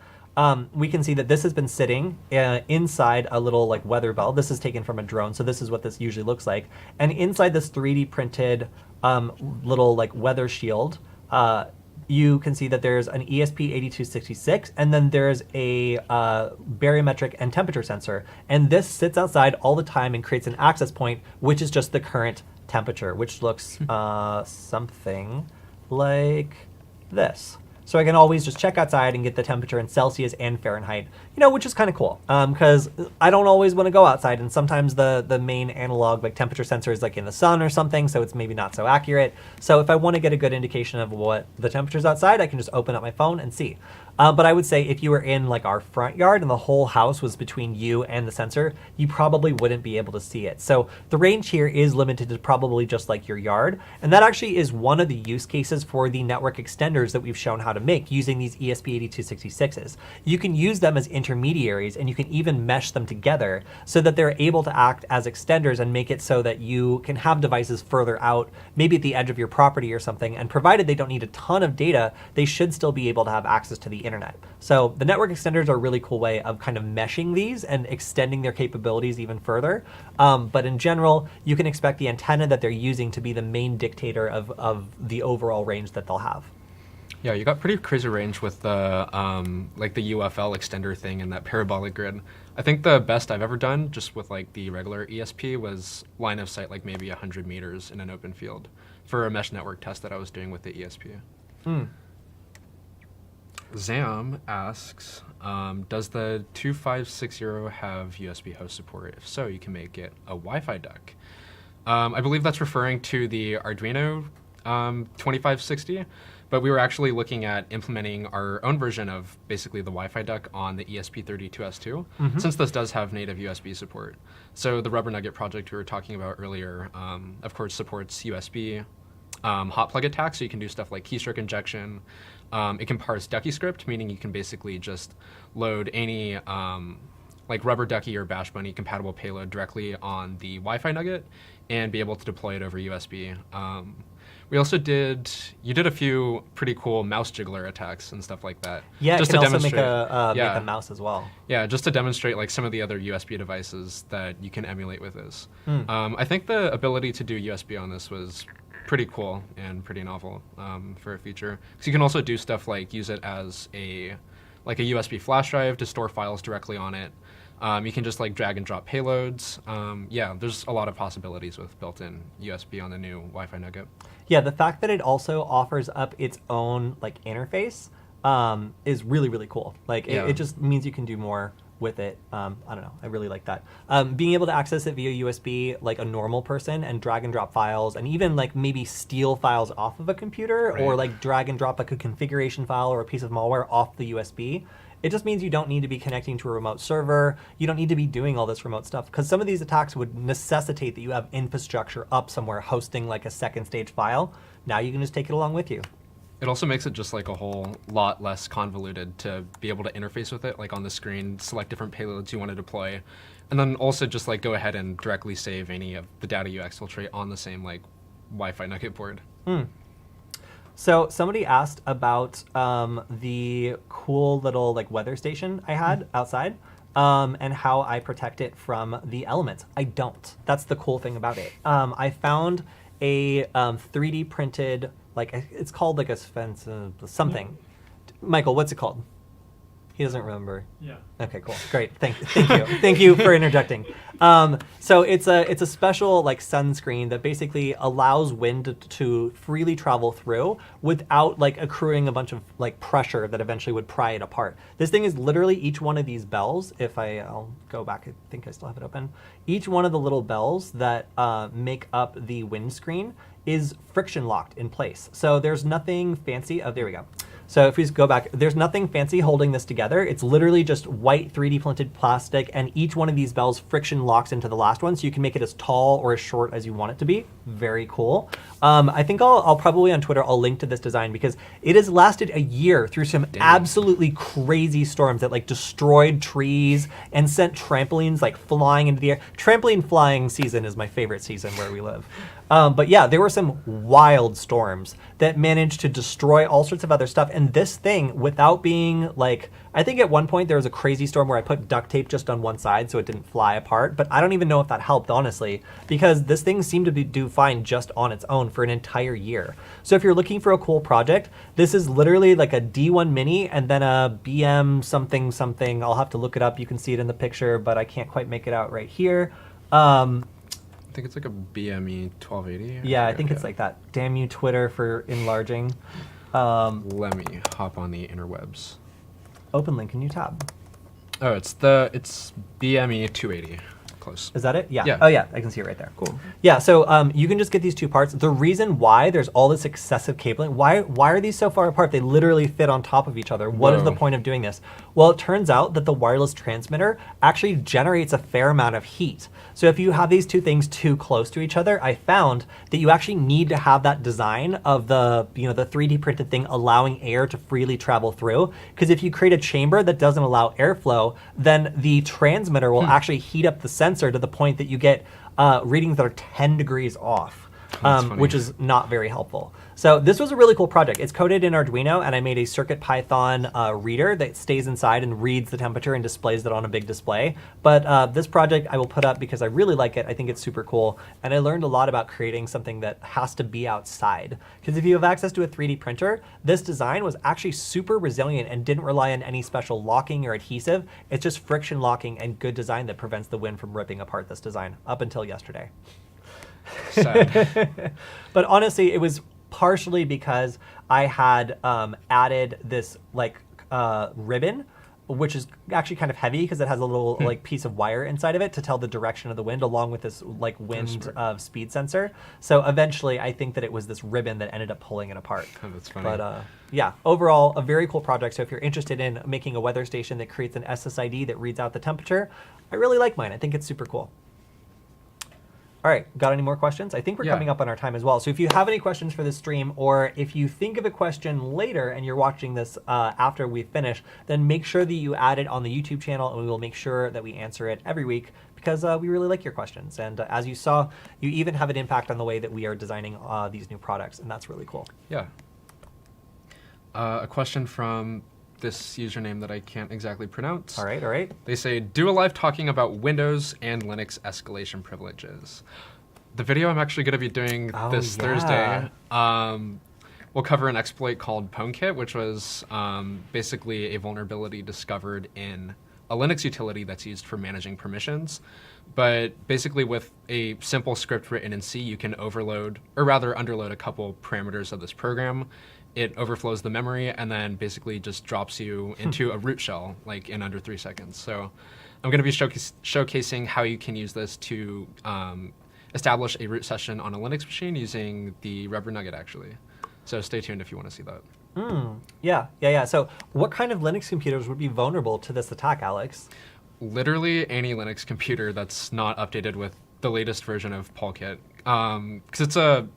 we can see that this has been sitting inside a little like weather bell. This is taken from a drone, so this is what this usually looks like. And inside this 3D printed little like weather shield, you can see that there's an ESP8266, and then there's a barometric and temperature sensor. And this sits outside all the time and creates an access point, which is just the current temperature, which looks something like this. So I can always just check outside and get the temperature in Celsius and Fahrenheit, which is kind of cool, because I don't always want to go outside, and sometimes the main analog like temperature sensor is like in the sun or something, so it's maybe not so accurate. So if I want to get a good indication of what the temperature's outside, I can just open up my phone and see. But I would say if you were in like our front yard and the whole house was between you and the sensor, you probably wouldn't be able to see it. So the range here is limited to probably just like your yard. And that actually is one of the use cases for the network extenders that we've shown how to make using these ESP8266s. You can use them as intermediaries, and you can even mesh them together so that they're able to act as extenders and make it so that you can have devices further out, maybe at the edge of your property or something. And provided they don't need a ton of data, they should still be able to have access to the internet. So the network extenders are a really cool way of kind of meshing these and extending their capabilities even further. But in general, you can expect the antenna that they're using to be the main dictator of the overall range that they'll have. Yeah, you got pretty crazy range with the like the UFL extender thing and that parabolic grid. I think the best I've ever done just with like the regular ESP was line of sight like maybe 100 meters in an open field for a mesh network test that I was doing with the ESP. Zam asks, does the 2560 have USB host support? If so, you can make it a Wi-Fi duck. I believe that's referring to the Arduino 2560, but we were actually looking at implementing our own version of basically the Wi-Fi duck on the ESP32S2, since this does have native USB support. So the Rubber Nugget project we were talking about earlier, of course, supports USB hot plug attacks, so you can do stuff like keystroke injection. It can parse ducky script, meaning you can basically just load any like Rubber Ducky or Bash Bunny compatible payload directly on the Wi-Fi Nugget and be able to deploy it over USB. We also you did a few pretty cool mouse jiggler attacks and stuff like that. Yeah, just it can to also demonstrate, make a mouse as well. Yeah, just to demonstrate like some of the other USB devices that you can emulate with this. I think the ability to do USB on this was pretty cool and pretty novel for a feature. Because you can also do stuff like use it as a USB flash drive to store files directly on it. You can just like drag and drop payloads. Yeah, there's a lot of possibilities with built-in USB on the new Wi-Fi Nugget. Yeah, the fact that it also offers up its own like interface is really, really cool. Like it just means you can do more with it. I don't know. I really like that. Being able to access it via USB like a normal person and drag and drop files, and even like maybe steal files off of a computer, or like drag and drop like a configuration file or a piece of malware off the USB. It just means you don't need to be connecting to a remote server. You don't need to be doing all this remote stuff, because some of these attacks would necessitate that you have infrastructure up somewhere hosting like a second stage file. Now you can just take it along with you. It also makes it just like a whole lot less convoluted to be able to interface with it, like on the screen, select different payloads you want to deploy, and then also just like go ahead and directly save any of the data you exfiltrate on the same like Wi-Fi Nugget board. So somebody asked about the cool little like weather station I had outside, and how I protect it from the elements. I don't. That's the cool thing about it. I found a 3D printed, like it's called like a fence, something. Michael, what's it called? He doesn't remember. Yeah. Okay, cool. Great. Thank you. Thank you for interjecting. So it's a special like sunscreen that basically allows wind to freely travel through without like accruing a bunch of like pressure that eventually would pry it apart. This thing is literally each one of these bells. I'll go back. I think I still have it open. Each one of the little bells that make up the windscreen is friction locked in place. So there's nothing fancy. Oh, there we go. So if we just go back, there's nothing fancy holding this together. It's literally just white 3D printed plastic, and each one of these bells friction locks into the last one, so you can make it as tall or as short as you want it to be. Very cool. I think I'll probably on Twitter, I'll link to this design because it has lasted a year through some absolutely crazy storms that like destroyed trees and sent trampolines like flying into the air. Trampoline flying season is my favorite season where we live. But yeah, there were some wild storms that managed to destroy all sorts of other stuff. And this thing, without being like, I think at one point there was a crazy storm where I put duct tape just on one side so it didn't fly apart. But I don't even know if that helped, honestly, because this thing seemed to do fine just on its own for an entire year. So if you're looking for a cool project, this is literally like a D1 Mini and then a BM something something. I'll have to look it up. You can see it in the picture, but I can't quite make it out right here. I think it's like a BME 1280. Yeah, I think it's like that. Damn you, Twitter, for enlarging. Let me hop on the interwebs. Open link, can you tab? Oh, it's BME 280. Close. Is that it? Yeah. Yeah. Oh yeah, I can see it right there. Cool. Yeah, so you can just get these two parts. The reason why there's all this excessive cabling, why are these so far apart? They literally fit on top of each other. What is the point of doing this? Well, it turns out that the wireless transmitter actually generates a fair amount of heat. So if you have these two things too close to each other, I found that you actually need to have that design of the 3D printed thing allowing air to freely travel through. Because if you create a chamber that doesn't allow airflow, then the transmitter will actually heat up the sensor to the point that you get readings that are 10 degrees off, which is not very helpful. So this was a really cool project. It's coded in Arduino, and I made a CircuitPython reader that stays inside and reads the temperature and displays it on a big display. But this project I will put up because I really like it. I think it's super cool. And I learned a lot about creating something that has to be outside. Because if you have access to a 3D printer, this design was actually super resilient and didn't rely on any special locking or adhesive. It's just friction locking and good design that prevents the wind from ripping apart this design, up until yesterday. Sad. But honestly, it was partially because I had added this like ribbon, which is actually kind of heavy because it has a little like piece of wire inside of it to tell the direction of the wind, along with this like wind speed sensor. So eventually, I think that it was this ribbon that ended up pulling it apart. Oh, that's funny. But yeah, overall, a very cool project. So if you're interested in making a weather station that creates an SSID that reads out the temperature, I really like mine. I think it's super cool. All right, got any more questions? I think we're coming up on our time as well. So if you have any questions for this stream, or if you think of a question later and you're watching this after we finish, then make sure that you add it on the YouTube channel, and we will make sure that we answer it every week because we really like your questions. And as you saw, you even have an impact on the way that we are designing these new products, and that's really cool. Yeah. A question from this username that I can't exactly pronounce. All right. They say, do a live talking about Windows and Linux escalation privileges. The video I'm actually going to be doing this Thursday will cover an exploit called PwnKit, which was basically a vulnerability discovered in a Linux utility that's used for managing permissions. But basically with a simple script written in C, you can overload, or rather underload a couple parameters of this program. It overflows the memory and then basically just drops you into a root shell like in under 3 seconds. So I'm going to be showcasing how you can use this to establish a root session on a Linux machine using the Rubber Nugget, actually. So stay tuned if you want to see that. Yeah. So what kind of Linux computers would be vulnerable to this attack, Alex? Literally any Linux computer that's not updated with the latest version of PwnKit. Because it's a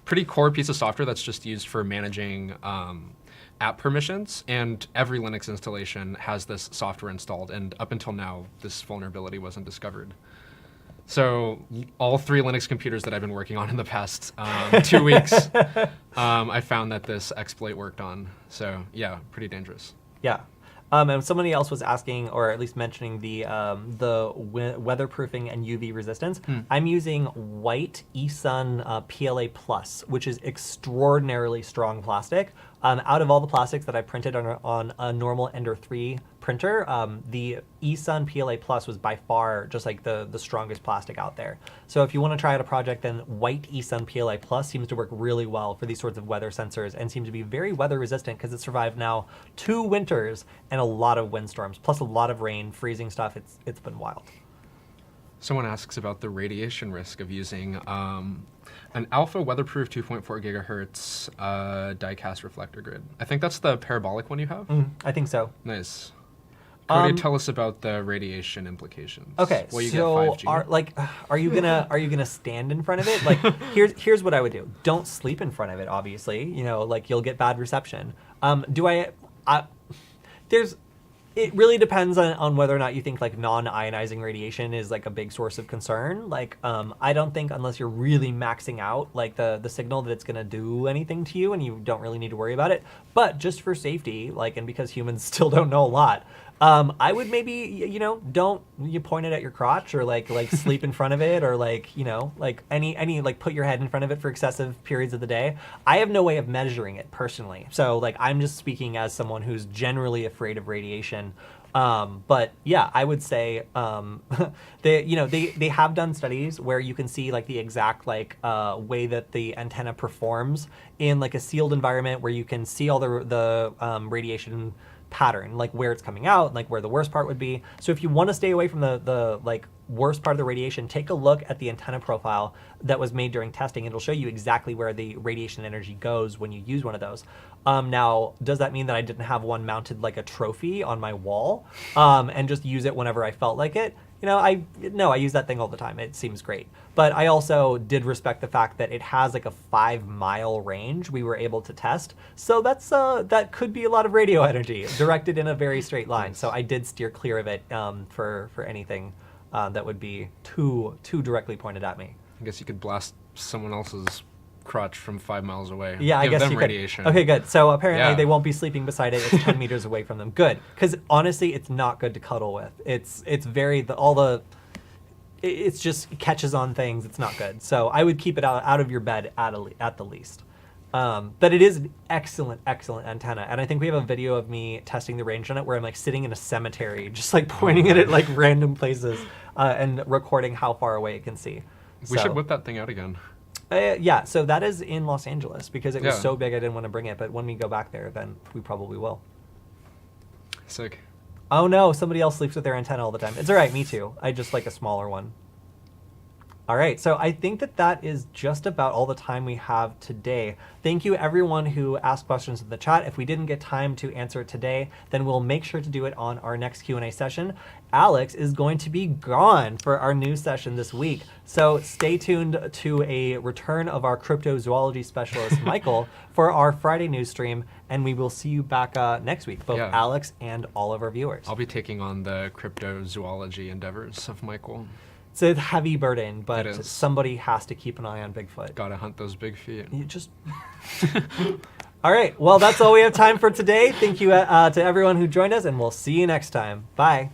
pretty core piece of software that's just used for managing app permissions, and every Linux installation has this software installed, and up until now, this vulnerability wasn't discovered. So all 3 Linux computers that I've been working on in the past 2 weeks, I found that this exploit worked on. So yeah, pretty dangerous. Yeah. And somebody else was asking, or at least mentioning the weatherproofing and UV resistance. I'm using white eSun PLA Plus, which is extraordinarily strong plastic. Out of all the plastics that I printed on a normal Ender 3 printer, the eSun PLA Plus was by far just like the strongest plastic out there. So if you want to try out a project, then white eSun PLA Plus seems to work really well for these sorts of weather sensors and seems to be very weather resistant because it survived now 2 winters and a lot of windstorms, plus a lot of rain, freezing stuff. It's been wild. Someone asks about the radiation risk of using an alpha weatherproof 2.4 gigahertz die-cast reflector grid. I think that's the parabolic one you have? I think so. Nice. Cody, tell us about the radiation implications. Okay, Will you so get 5G? are you gonna stand in front of it? Like, here's what I would do. Don't sleep in front of it. Obviously, like you'll get bad reception. It really depends on whether or not you think like non-ionizing radiation is like a big source of concern. Like, I don't think unless you're really maxing out like the signal that it's gonna do anything to you, and you don't really need to worry about it. But just for safety, like, and because humans still don't know a lot, I would maybe, don't you point it at your crotch or like sleep in front of it or like, like any like put your head in front of it for excessive periods of the day. I have no way of measuring it personally. So like I'm just speaking as someone who's generally afraid of radiation. But yeah, I would say they have done studies where you can see like the exact like way that the antenna performs in like a sealed environment where you can see all the radiation pattern, like where it's coming out, like where the worst part would be. So if you want to stay away from the like worst part of the radiation, take a look at the antenna profile that was made during testing. It'll show you exactly where the radiation energy goes when you use one of those. Now, does that mean that I didn't have one mounted like a trophy on my wall and just use it whenever I felt like it? I use that thing all the time. It seems great. But I also did respect the fact that it has like a 5-mile range we were able to test. So that could be a lot of radio energy directed in a very straight line. So I did steer clear of it for anything that would be too directly pointed at me. I guess you could blast someone else's crotch from 5 miles away. Yeah, Give I guess them you radiation. could. Okay, good. So apparently Yeah. they won't be sleeping beside it. It's 10 meters away from them. Good, because honestly, it's not good to cuddle with. It's very it just catches on things. It's not good. So I would keep it out of your bed at the least. But it is an excellent antenna, and I think we have a video of me testing the range on it where I'm like sitting in a cemetery, just like pointing it at like random places and recording how far away it can see. We should whip that thing out again. Yeah, so that is in Los Angeles because it was Yeah. so big I didn't want to bring it, but when we go back there, then we probably will. Sick. Oh no, somebody else sleeps with their antenna all the time. It's all right, me too. I just like a smaller one. All right, so I think that is just about all the time we have today. Thank you everyone who asked questions in the chat. If we didn't get time to answer it today, then we'll make sure to do it on our next Q&A session. Alex is going to be gone for our news session this week. So stay tuned to a return of our cryptozoology specialist, Michael, for our Friday news stream, and we will see you back next week, both Yeah. Alex and all of our viewers. I'll be taking on the cryptozoology endeavors of Michael. It's a heavy burden, but It is. somebody has to keep an eye on Bigfoot. Gotta hunt those big feet. You just... All right, well, that's all we have time for today. Thank you to everyone who joined us, and we'll see you next time. Bye.